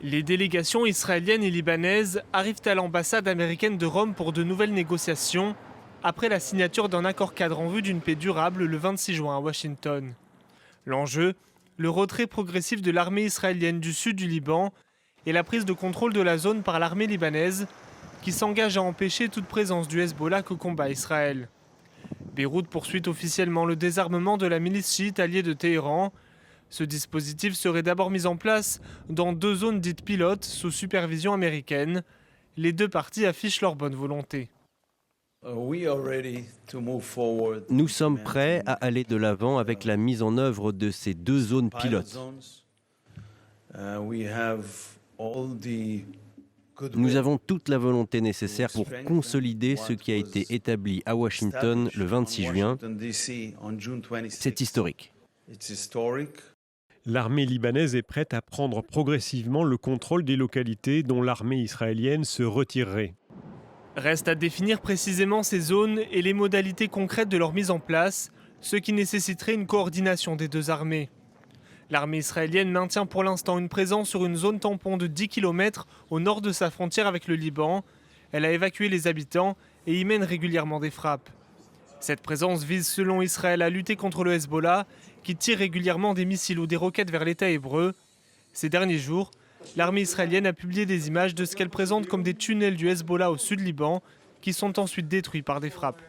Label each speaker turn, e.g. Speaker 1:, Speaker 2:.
Speaker 1: Les délégations israéliennes et libanaises arrivent à l'ambassade américaine de Rome pour de nouvelles négociations, après la signature d'un accord-cadre en vue d'une paix durable le 26 juin à Washington. L'enjeu, le retrait progressif de l'armée israélienne du sud du Liban et la prise de contrôle de la zone par l'armée libanaise, qui s'engage à empêcher toute présence du Hezbollah que combat Israël. Beyrouth poursuit officiellement le désarmement de la milice chiite alliée de Téhéran. Ce dispositif serait d'abord mis en place dans 2 zones dites pilotes sous supervision américaine. Les 2 parties affichent leur bonne volonté.
Speaker 2: Nous sommes prêts à aller de l'avant avec la mise en œuvre de ces 2 zones pilotes. Nous avons toute la volonté nécessaire pour consolider ce qui a été établi à Washington le 26 juin. C'est historique.
Speaker 3: L'armée libanaise est prête à prendre progressivement le contrôle des localités dont l'armée israélienne se retirerait.
Speaker 1: Reste à définir précisément ces zones et les modalités concrètes de leur mise en place, ce qui nécessiterait une coordination des 2 armées. L'armée israélienne maintient pour l'instant une présence sur une zone tampon de 10 km au nord de sa frontière avec le Liban. Elle a évacué les habitants et y mène régulièrement des frappes. Cette présence vise selon Israël à lutter contre le Hezbollah, qui tire régulièrement des missiles ou des roquettes vers l'État hébreu. Ces derniers jours, l'armée israélienne a publié des images de ce qu'elle présente comme des tunnels du Hezbollah au sud Liban, qui sont ensuite détruits par des frappes.